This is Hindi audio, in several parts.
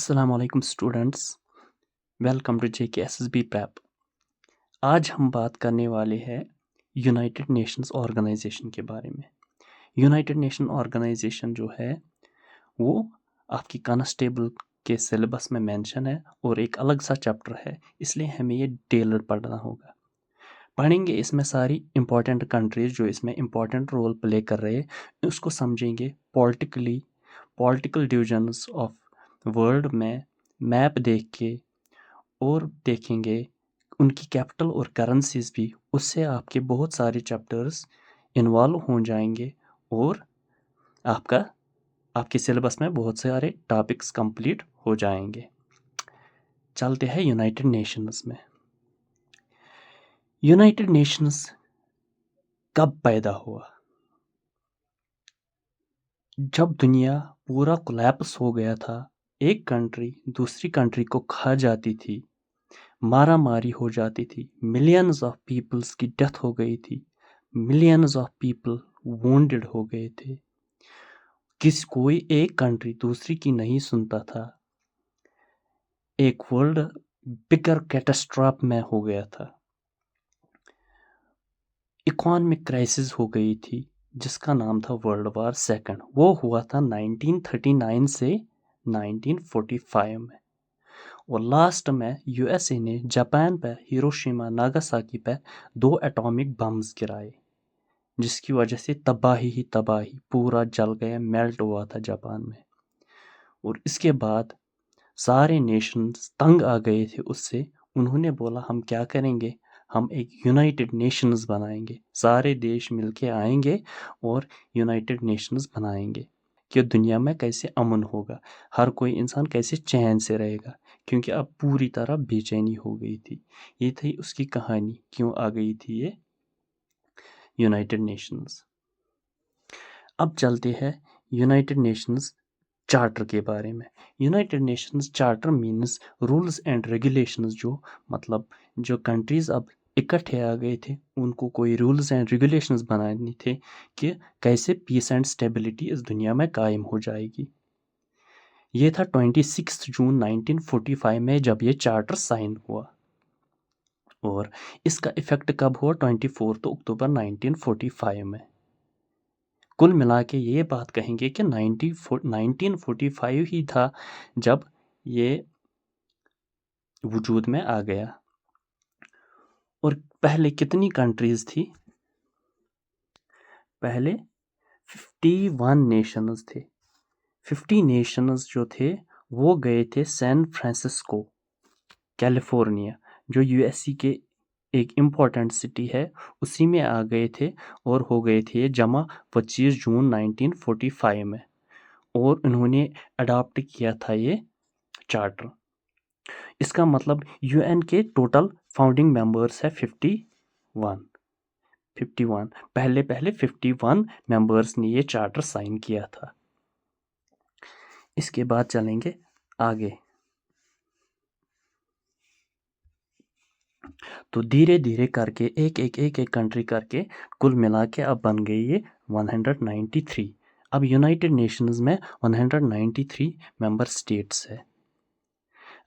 अस्सलाम वालेकुम students, welcome to JKSSB prep. आज हम बात करने वाले हैं यूनाइटेड नेशंस ऑर्गेनाइजेशन के बारे में। यूनाइटेड नेशन ऑर्गेनाइजेशन जो है वो आपकी कांस्टेबल के सिलेबस में मेंशन है और एक अलग सा चैप्टर है, इसलिए हमें ये टेलर पढ़ना होगा। पढ़ेंगे इसमें सारी इंपॉर्टेंट कंट्रीज जो इसमें इंपॉर्टेंट रोल प्ले कर रहे हैं, उसको समझेंगे। पॉलिटिकल डिवीजन्स ऑफ वर्ल्ड में मैप देख के और देखेंगे उनकी कैपिटल और करेंसीज भी, उससे आपके बहुत सारे चैप्टर्स इन्वॉल्व हो जाएंगे और आपके सिलेबस में बहुत सारे टॉपिक्स कंप्लीट हो जाएंगे। चलते हैं यूनाइटेड नेशंस में। यूनाइटेड नेशंस कब पैदा हुआ? जब दुनिया पूरा कोलैप्स हो गया था, एक कंट्री दूसरी कंट्री को खा जाती थी, मारा मारी हो जाती थी, मिलियंस ऑफ पीपल्स की डेथ हो गई थी, मिलियंस ऑफ पीपल वोंडेड हो गए थे। कोई एक कंट्री दूसरी की नहीं सुनता था। एक वर्ल्ड बिगर कैटास्ट्रॉफ में हो गया था। इकोनॉमिक क्राइसिस हो गई थी जिसका नाम था वर्ल्ड वॉर सेकंड। वो हुआ था 1939 से 1945 में। और लास्ट में यूएसए ने जापान पे, हिरोशिमा नागासाकी पे 2 एटॉमिक बम्स गिराए, जिसकी वजह से तबाही ही तबाही, पूरा जल गया, मेल्ट हुआ था जापान में। और इसके बाद सारे नेशंस तंग आ गए थे उससे। उन्होंने बोला हम क्या करेंगे, हम एक यूनाइटेड नेशंस बनाएंगे, सारे देश मिलके आएंगे और यूनाइटेड नेशंस बनाएंगे कि दुनिया में कैसे अमन होगा, हर कोई इंसान कैसे चैन से रहेगा, क्योंकि अब पूरी तरह बेचैनी हो गई थी। ये थी उसकी कहानी, क्यों आ गई थी ये यूनाइटेड नेशंस। अब चलते हैं यूनाइटेड नेशंस चार्टर के बारे में। United Nations charter means rules and regulations, जो कंट्रीज अब इकट्ठे आ गए थे, उनको कोई रूल्स एंड रेगुलेशंस बनाने थे कि कैसे पीस एंड स्टेबिलिटी इस दुनिया में कायम हो जाएगी। ये था 26 जून 1945 में जब ये चार्टर साइन हुआ। और इसका इफेक्ट कब हुआ? 24 अक्टूबर 1945 में। कुल मिला के ये बात कहेंगे कि 1945 ही था जब ये वजूद में आ गया। और पहले कितनी कंट्रीज थी? पहले 51 नेशंस थे। 50 नेशंस जो थे वो गए थे सैन फ्रांसिस्को, कैलिफोर्निया, जो यूएसए के एक इम्पॉर्टेंट सिटी है, उसी में आ गए थे और हो गए थे जमा 25 जून 1945 में। और उन्होंने अडॉप्ट किया था ये चार्टर। इसका मतलब यूएन के टोटल फाउंडिंग मेंबर्स है 51। पहले 51 मेंबर्स ने ये चार्टर साइन किया था। इसके बाद चलेंगे आगे। तो धीरे धीरे करके एक कंट्री करके कुल मिला के अब बन गई ये 193। अब यूनाइटेड नेशंस में 193 मेंबर स्टेट्स है।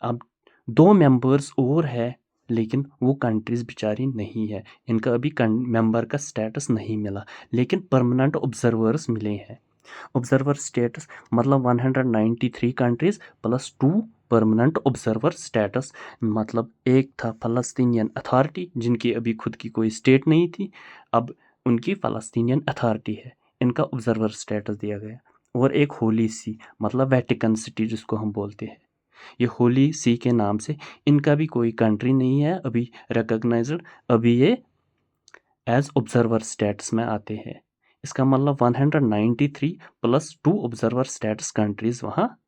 अब 2 मेंबर्स और है, लेकिन वो कंट्रीज बेचारी नहीं है, इनका अभी मेंबर का स्टेटस नहीं मिला, लेकिन परमानेंट ऑब्जर्वर्स मिले हैं। ऑब्जर्वर स्टेटस मतलब 193 countries plus 2 permanent observer status. मतलब एक था फ़लस्तीनियन अथॉरिटी, जिनकी अभी खुद की कोई स्टेट नहीं थी, अब उनकी फ़लस्तीनियन अथॉरिटी है, इनका ऑब्जर्वर स्टेटस दिया गया। और एक होली सी मतलब वेटिकन सिटी जिसको हम बोलते हैं, ये होली सी के नाम से, इनका भी कोई कंट्री नहीं है अभी रिकॉग्नाइज्ड, अभी ये एज ऑब्जर्वर स्टेटस में आते हैं। इसका मतलब 193 प्लस 2 ऑब्जर्वर स्टेटस कंट्रीज वहाँ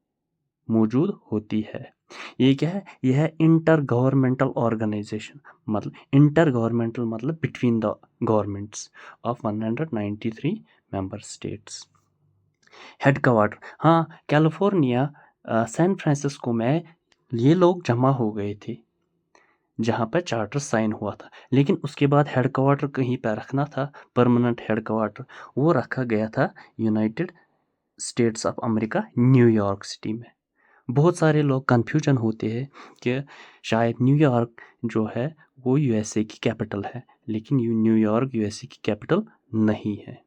मौजूद होती है। ये क्या है? यह है इंटर गवर्नमेंटल ऑर्गेनाइजेशन। मतलब इंटर गवर्नमेंटल मतलब between the governments of 193 member states. Headquarter, हाँ, कैलिफोर्निया सैन फ्रांसिस्को में ये लोग जमा हो गए थे जहाँ पर चार्टर साइन हुआ था। लेकिन उसके बाद हेडक्वार्टर कहीं पर रखना था, परमानेंट हेडक्वार्टर, वो रखा गया था United states of America, New York city में। बहुत सारे लोग कन्फ्यूजन होते हैं कि शायद न्यूयॉर्क जो है वो यूएसए की कैपिटल है, लेकिन न्यूयॉर्क यूएसए की कैपिटल नहीं है।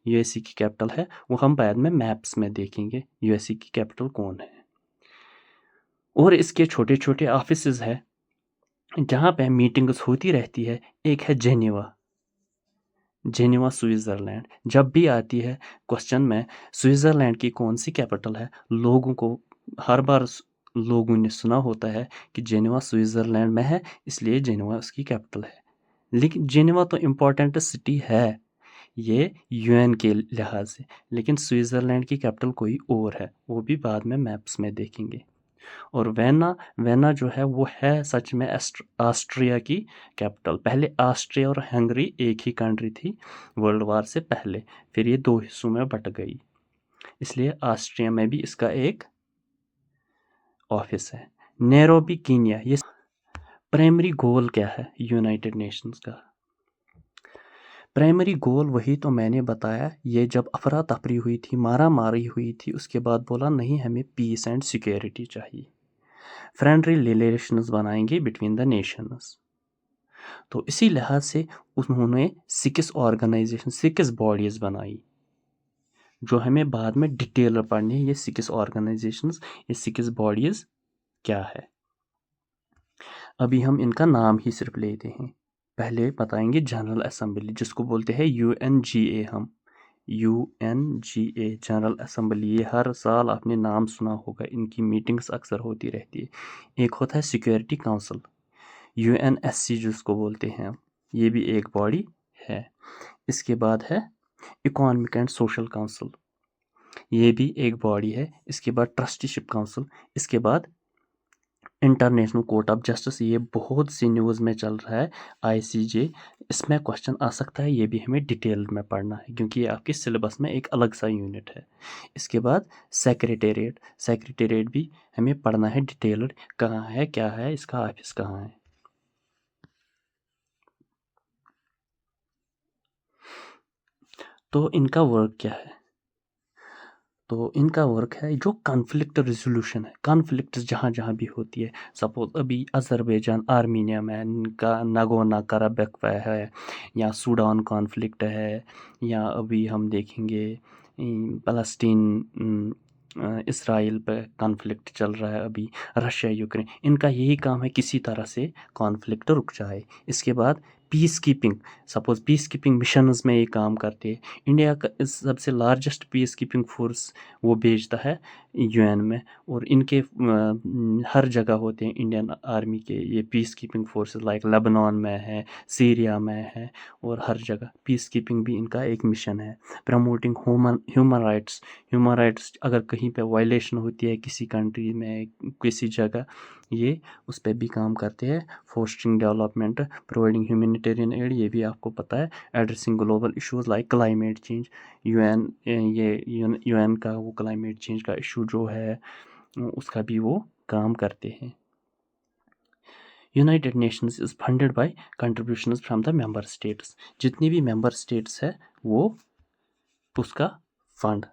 यूएसए की कैपिटल है, वो हम बाद में मैप्स में देखेंगे यूएसए की कैपिटल कौन है। और इसके छोटे छोटे ऑफिसेज है जहाँ पे मीटिंग्स होती रहती है। एक है जेनेवा, जेनेवा स्विट्ज़रलैंड। जब भी आती है क्वेश्चन में स्विट्ज़रलैंड की कौन सी कैपिटल है, लोगों को हर बार लोगों ने सुना होता है कि जेनेवा स्विट्ज़रलैंड में है, इसलिए जेनेवा उसकी कैपिटल है। लेकिन जेनेवा तो इम्पोर्टेंट सिटी है ये यूएन के लिहाज से, लेकिन स्विट्ज़रलैंड की कैपिटल कोई और है, वो भी बाद में मैप्स में देखेंगे। और वेना, वेना जो है वो है सच में ऑस्ट्रिया की कैपिटल। पहले ऑस्ट्रिया और हंगरी एक ही कंट्री थी वर्ल्ड वार से पहले, फिर ये दो हिस्सों में बट गई, इसलिए ऑस्ट्रिया में भी इसका एक ऑफिस है। Nairobi Kenya. ये प्राइमरी गोल क्या है यूनाइटेड नेशंस का? प्राइमरी गोल वही तो मैंने बताया, ये जब अफरा तफरी हुई थी, मारा मारी हुई थी, उसके बाद बोला नहीं हमें पीस एंड सिक्योरिटी चाहिए, फ्रेंडली रिलेशंस बनाएंगे बिटवीन द नेशंस। तो इसी लिहाज से उन्होंने 6 ऑर्गेनाइजेशन, 6 बॉडीज बनाई, जो हमें बाद में डिटेल पढ़नी है। ये 6 ऑर्गेनाइजेशंस, ये 6 बॉडीज क्या है। अभी हम इनका नाम ही सिर्फ लेते हैं। पहले बताएंगे जनरल असेंबली, जिसको बोलते हैं यूएनजीए। हम यूएनजीए जनरल असेंबली, ये हर साल आपने नाम सुना होगा, इनकी मीटिंग्स अक्सर होती रहती है। एक होता है सिक्योरिटी काउंसिल, यूएनएससी जिसको बोलते हैं हम, ये भी एक बॉडी है। इसके बाद है इकोनॉमिक एंड सोशल काउंसिल, ये भी एक बॉडी है। इसके बाद ट्रस्टीशिप काउंसिल, इसके बाद इंटरनेशनल कोर्ट ऑफ जस्टिस, ये बहुत सी न्यूज़ में चल रहा है, आईसीजे। इसमें क्वेश्चन आ सकता है, ये भी हमें डिटेल में पढ़ना है क्योंकि ये आपके सिलेबस में एक अलग सा यूनिट है। इसके बाद सेक्रेटेरिएट, सेक्रेटेरिएट भी हमें पढ़ना है डिटेल्ड, कहाँ है, क्या है, इसका ऑफिस कहाँ है। तो इनका वर्क क्या है? तो इनका वर्क है जो कॉन्फ्लिक्ट रिजोल्यूशन है, कॉन्फ्लिक्ट जहाँ जहाँ भी होती है। सपोज अभी अज़रबैजान आर्मीनिया में इनका नागोर्नो कराबाख है, या सूडान कॉन्फ्लिक्ट है, या अभी हम देखेंगे फ़लस्तीन इसराइल पे कॉन्फ्लिक्ट चल रहा है अभी, रशिया यूक्रेन। इनका यही काम है किसी तरह से कॉन्फ्लिक्ट रुक जाए। इसके बाद peace keeping, suppose peace keeping missions में ये काम करते हैं। इंडिया का सबसे लार्जेस्ट पीस कीपिंग फोर्स वो भेजता है यूएन में, और इनके हर जगह होते हैं इंडियन आर्मी के ये peace keeping forces, like Lebanon में है, सीरिया में है, और हर जगह पीस कीपिंग भी इनका एक मिशन है। Promoting human rights, human rights अगर कहीं पे वायलेशन होती है किसी कंट्री में, किसी जगह, ये उस पर भी काम करते हैं। Fostering development, providing humanitarian add, ये भी आपको पता है। Addressing global issues like climate change, UN, ये यूएन का वो क्लाइमेट चेंज का इशू जो है उसका भी वो काम करते हैं। United Nations is funded by contributions from the member states, जितनी भी मेंबर स्टेट्स है वो उसका फंड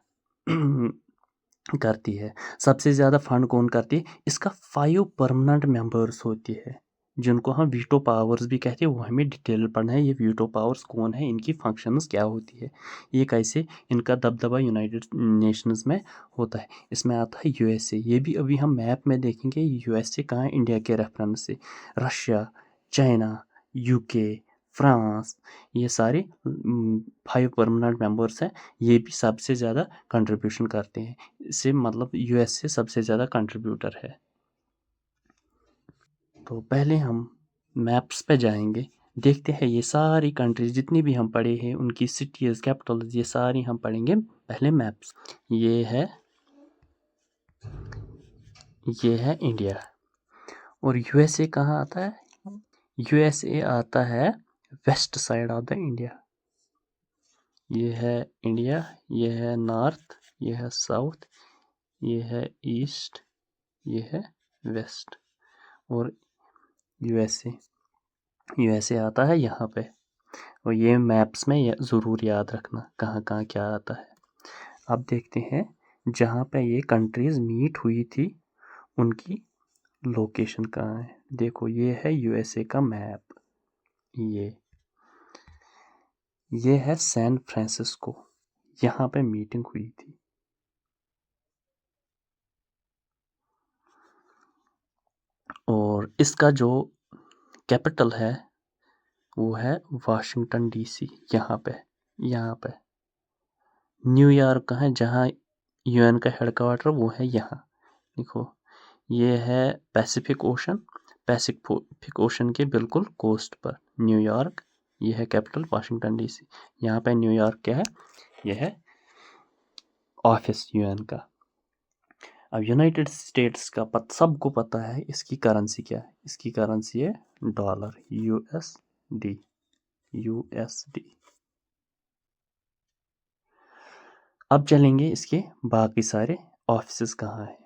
करती है। सबसे ज़्यादा फंड कौन करती है? इसका 5 परमानेंट मेंबर्स होती है, जिनको हम वीटो पावर्स भी कहते हैं। वो हमें डिटेल पढ़ना है, ये वीटो पावर्स कौन है, इनकी फंक्शंस क्या होती है, ये कैसे इनका दबदबा यूनाइटेड नेशंस में होता है। इसमें आता है यूएसए, ये भी अभी हम मैप में देखेंगे यूएसए कहाँ है इंडिया के रेफरेंस से। रशिया, चाइना, यूके, फ्रांस, ये सारे 5 परमानेंट मेंबर्स हैं, ये भी सबसे ज़्यादा कंट्रीब्यूशन करते हैं। इससे मतलब यूएस से सबसे ज़्यादा कंट्रीब्यूटर है। तो पहले हम मैप्स पे जाएंगे, देखते हैं ये सारी कंट्रीज जितनी भी हम पढ़े हैं उनकी सिटीज़, कैपिटल्स, ये सारी हम पढ़ेंगे पहले मैप्स। ये है इंडिया, और यूएसए कहाँ आता है? यूएसए आता है west side of the India. ये है इंडिया, ये है नॉर्थ, ये है साउथ, ये है ईस्ट, ये है वेस्ट, और यूएसए, यूएसए आता है यहाँ पे। और ये मैप्स में ये ज़रूर याद रखना कहाँ कहाँ क्या आता है। अब देखते हैं जहाँ पे ये कंट्रीज़ मीट हुई थी उनकी लोकेशन कहाँ है। देखो ये है यूएसए का मैप, ये है सैन फ्रांसिस्को, यहाँ पे मीटिंग हुई थी। और इसका जो कैपिटल है वो है वाशिंगटन डीसी। यहाँ पे न्यूयॉर्क का है, जहाँ यूएन का हेडक्वार्टर वो है यहाँ। देखो ये है पैसिफिक ओशन के बिल्कुल कोस्ट पर न्यूयॉर्क, ये है कैपिटल वाशिंगटन डीसी। यहाँ पे न्यूयॉर्क क्या है, यह है ऑफिस यूएन का। अब यूनाइटेड स्टेट्स का सबको पता है इसकी करेंसी क्या है, इसकी करेंसी है डॉलर, यूएसडी। अब चलेंगे इसके बाकी सारे ऑफिसेस कहाँ हैं।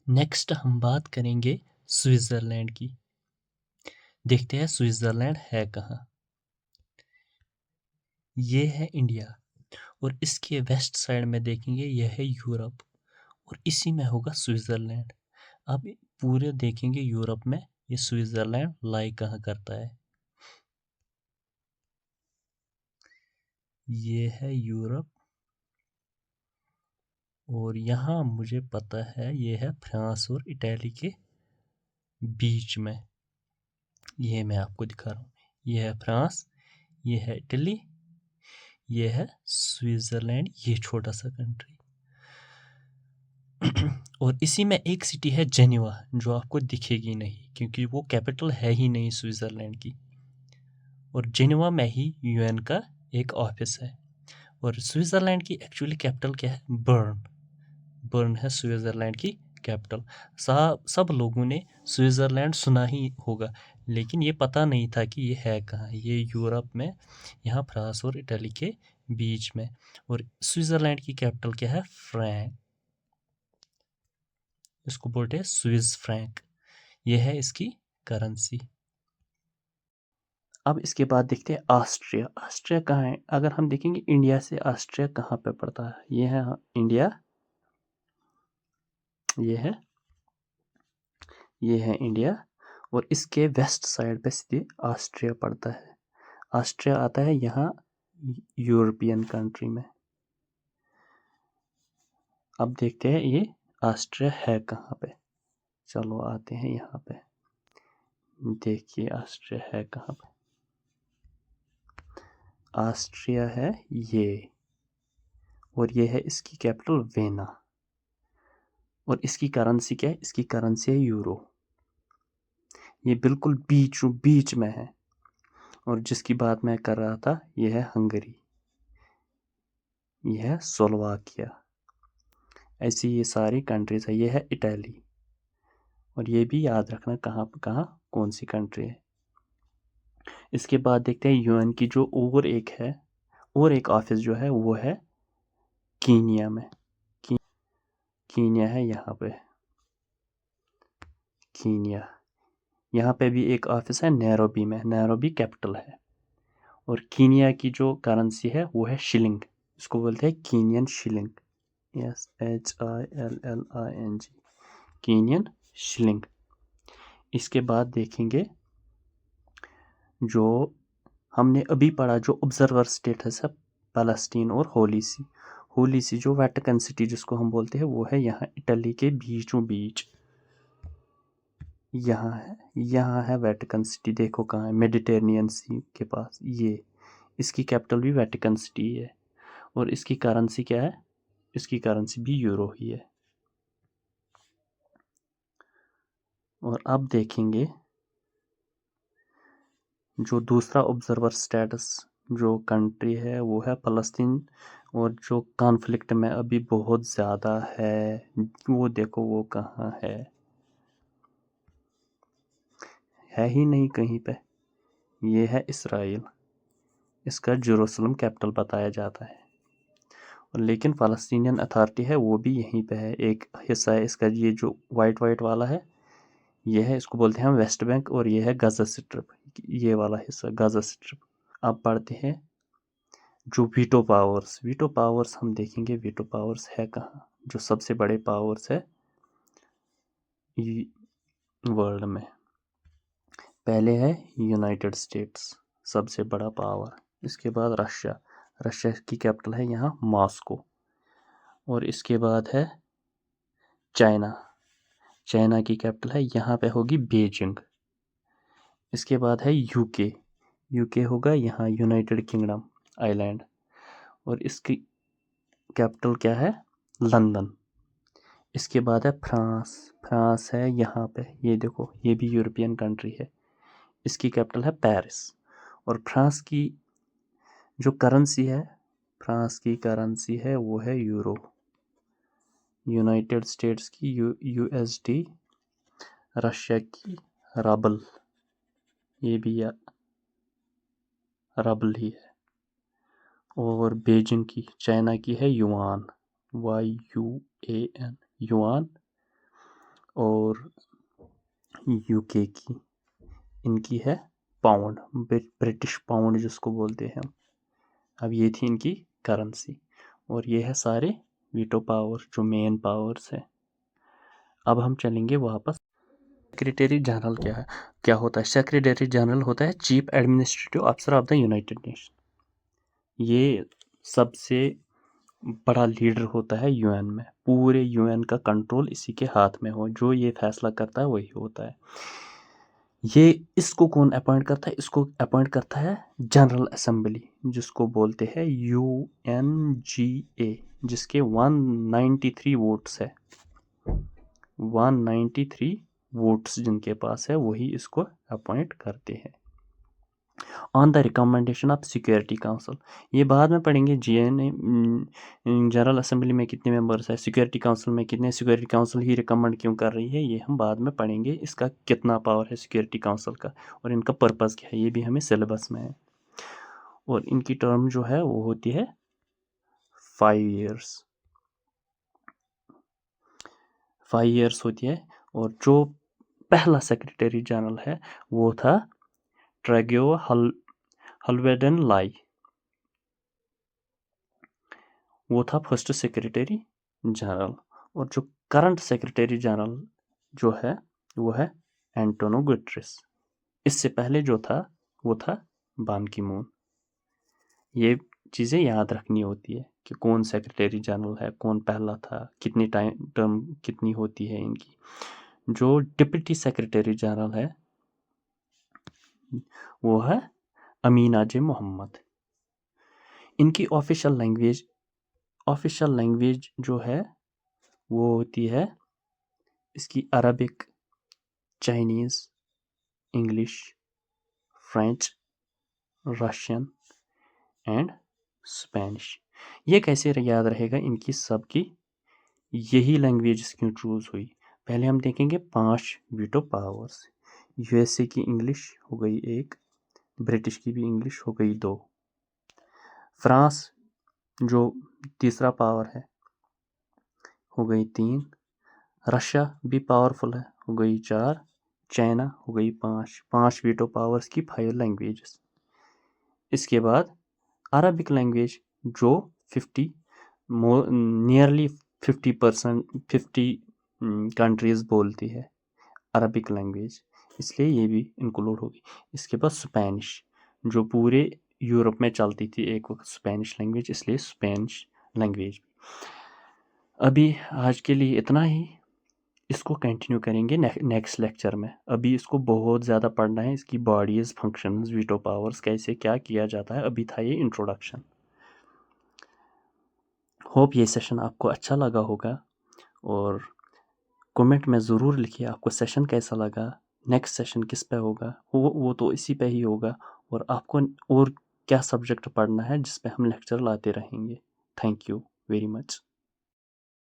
नेक्स्ट हम बात करेंगे स्विट्जरलैंड की। देखते हैं स्विट्जरलैंड है कहाँ। ये है इंडिया और इसके वेस्ट साइड में देखेंगे यह है यूरोप और इसी में होगा स्विट्जरलैंड। अब पूरे देखेंगे यूरोप में ये स्विट्जरलैंड लाई कहाँ करता है। ये है यूरोप और यहाँ मुझे पता है ये है फ्रांस और इटली के बीच में। ये मैं आपको दिखा रहा हूँ, ये है फ्रांस, ये है इटली, ये है स्विट्जरलैंड, ये छोटा सा कंट्री। और इसी में एक सिटी है जेनेवा, जो आपको दिखेगी नहीं क्योंकि वो कैपिटल है ही नहीं स्विट्जरलैंड की। और जेनेवा में ही यूएन का एक ऑफिस है। और स्विट्जरलैंड की एक्चुअली कैपिटल क्या है, बर्न है स्विट्जरलैंड की कैपिटल। सब लोगों ने स्विट्जरलैंड सुना ही होगा, लेकिन ये पता नहीं था कि ये है कहाँ। ये यूरोप में, यहाँ फ्रांस और इटली के बीच में। और स्विट्जरलैंड की कैपिटल क्या है, फ्रैंक, इसको बोलते हैं स्विस फ्रैंक। ये है इसकी करेंसी। अब इसके बाद देखते हैं ऑस्ट्रिया। ऑस्ट्रिया कहाँ है, अगर हम देखेंगे इंडिया से ऑस्ट्रिया कहाँ पे पड़ता है, ये है इंडिया, ये है इंडिया और इसके वेस्ट साइड पे सीधे ऑस्ट्रिया पड़ता है। ऑस्ट्रिया आता है यहाँ यूरोपियन कंट्री में। अब देखते हैं ये ऑस्ट्रिया है कहाँ पे। चलो आते हैं यहाँ पे, देखिए ऑस्ट्रिया है कहाँ पे। ऑस्ट्रिया है ये, और ये है इसकी कैपिटल वेना। और इसकी करेंसी क्या है, इसकी करेंसी है यूरो। ये बिल्कुल बीच में है। और जिसकी बात मैं कर रहा था ये है हंगरी, ये है स्लोवाकिया। ऐसी ये सारी कंट्रीज है। ये है इटली, और ये भी याद रखना कहाँ कौन सी कंट्री है। इसके बाद देखते हैं यूएन की जो और एक ऑफिस जो है वो है कीनिया में। कीनिया है यहाँ पे, कीनिया। यहाँ पे भी एक ऑफिस है नैरोबी में, नैरोबी कैपिटल है। और कीनिया की जो करेंसी है वो है शिलिंग, इसको बोलते हैं Kenyan shilling, SHILLING, Kenyan shilling. इसके बाद देखेंगे जो हमने अभी पढ़ा, जो ऑब्जर्वर स्टेटस है पैलेस्टीन और होली सी जो वेटिकन सिटी जिसको हम बोलते हैं वो है यहाँ इटली के बीचों बीच। यहाँ है वेटिकन सिटी, देखो कहाँ है, मेडिटेरेनियन सी के पास। ये इसकी कैपिटल भी वेटिकन सिटी है। और इसकी करेंसी क्या है, इसकी करेंसी भी यूरो ही है। और अब देखेंगे जो दूसरा ऑब्जर्वर स्टेटस जो कंट्री है वो है फ़लस्तीन। और जो कॉन्फ्लिक्ट में अभी बहुत ज़्यादा है वो देखो वो कहाँ है ही नहीं कहीं पे। ये है इसराइल, इसका जेरूसलम कैपिटल बताया जाता है। और लेकिन फ़लस्तीनियन अथॉरिटी है वो भी यहीं पे है, एक हिस्सा है इसका। ये जो वाइट वाला है ये है, इसको बोलते हैं हम वेस्ट बैंक। और ये है गाज़ा स्ट्रिप, ये वाला हिस्सा गाज़ा स्ट्रिप। अब पढ़ते हैं जो वीटो पावर्स हम देखेंगे वीटो पावर्स है कहाँ। जो सबसे बड़े पावर्स है वर्ल्ड में। पहले है यूनाइटेड स्टेट्स, सबसे बड़ा पावर। इसके बाद रशिया, रशिया की कैपिटल है यहाँ मॉस्को। और इसके बाद है चाइना, चाइना की कैपिटल है यहाँ पे होगी बीजिंग। इसके बाद है यूके, यूके होगा यहाँ यूनाइटेड किंगडम आइलैंड। और इसकी कैपिटल क्या है, लंदन। इसके बाद है फ्रांस, फ्रांस है यहाँ पे, ये देखो ये भी यूरोपियन कंट्री है। इसकी कैपिटल है पेरिस। और फ्रांस की जो करेंसी है, फ्रांस की करेंसी है वो है यूरो। यूनाइटेड स्टेट्स की यूएसडी, रशिया की रबल, ये भी रबल ही है। और बीजिंग की, चाइना की है युआन, YUAN, युआन। और यूके की, इनकी है पाउंड, ब्रिटिश पाउंड जिसको बोलते हैं हम। अब ये थी इनकी करेंसी। और ये है सारे वीटो पावर, जो मेन पावर्स है। अब हम चलेंगे वापस। सेक्रेटरी जनरल क्या है, क्या होता है? सेक्रेटरी जनरल होता है chief administrative officer of the United nation. ये सबसे बड़ा लीडर होता है यूएन में। पूरे यूएन का कंट्रोल इसी के हाथ में हो, जो ये फैसला करता है वही होता है। ये इसको कौन अपॉइंट करता है? इसको अपॉइंट करता है जनरल असेंबली, जिसको बोलते हैं UNGA, जिसके 193 वोट्स है। 193 वोट्स जिनके पास है वही इसको अपॉइंट करते हैं on the recommendation of security council. ये बाद में पढ़ेंगे। जनरल असेंबली में कितने मेंबर्स है, सिक्योरिटी काउंसिल में कितने, सिक्योरिटी काउंसिल ही रिकमेंड क्यों कर रही है, ये हम बाद में पढ़ेंगे। इसका कितना पावर है सिक्योरिटी काउंसिल का, और इनका पर्पज़ क्या है, ये भी हमें सिलेबस में है। और इनकी टर्म जो है वो होती है 5 ईयर्स, 5 ईयर्स होती है। और जो पहला सेक्रेटरी जनरल है वो था ट्रैगो हल्वेडेन लाई, वो था फर्स्ट सेक्रेटरी जनरल। और जो करंट सेक्रेटरी जनरल जो है वो है एंटोनियो गुटेरेस। इससे पहले जो था वो था बान की मून। ये चीज़ें याद रखनी होती है कि कौन सेक्रेटरी जनरल है, कौन पहला था, कितनी टाइम टर्म कितनी होती है इनकी। जो डिप्टी सेक्रेटरी जनरल है वो है अमीना जे मोहम्मद। इनकी ऑफिशियल लैंग्वेज जो है वो होती है इसकी Arabic, Chinese, English, French, Russian and Spanish. ये कैसे याद रहेगा इनकी सबकी, यही लैंग्वेज क्यों चूज़ हुई? पहले हम देखेंगे 5 वीटो पावर्स। यूएसए की इंग्लिश हो गई 1, ब्रिटिश की भी इंग्लिश हो गई 2, फ्रांस जो तीसरा पावर है हो गई 3, रशिया भी पावरफुल है हो गई 4, चाइना हो गई 5 वीटो पावर्स की 5 लैंग्वेजेस। इसके बाद अरबिक लैंग्वेज जो 50 नियरली 50 कंट्रीज़ बोलती है अरबिक लैंग्वेज, इसलिए ये भी इंक्लूड होगी। इसके बाद स्पेनिश जो पूरे यूरोप में चलती थी एक वक्त, स्पेनिश लैंग्वेज, इसलिए स्पेनिश लैंग्वेज। अभी आज के लिए इतना ही, इसको कंटिन्यू करेंगे नेक्स्ट लेक्चर में। अभी इसको बहुत ज़्यादा पढ़ना है, इसकी बॉडीज़, फंक्शंस, वीटो पावर्स कैसे क्या किया जाता है। अभी था ये इंट्रोडक्शन। होप ये सेशन आपको अच्छा लगा होगा, और कमेंट में ज़रूर लिखिए आपको सेशन कैसा लगा, नेक्स्ट सेशन किस पे होगा, वो तो इसी पे ही होगा। और आपको और क्या सब्जेक्ट पढ़ना है जिस पे हम लेक्चर लाते रहेंगे। Thank you very much.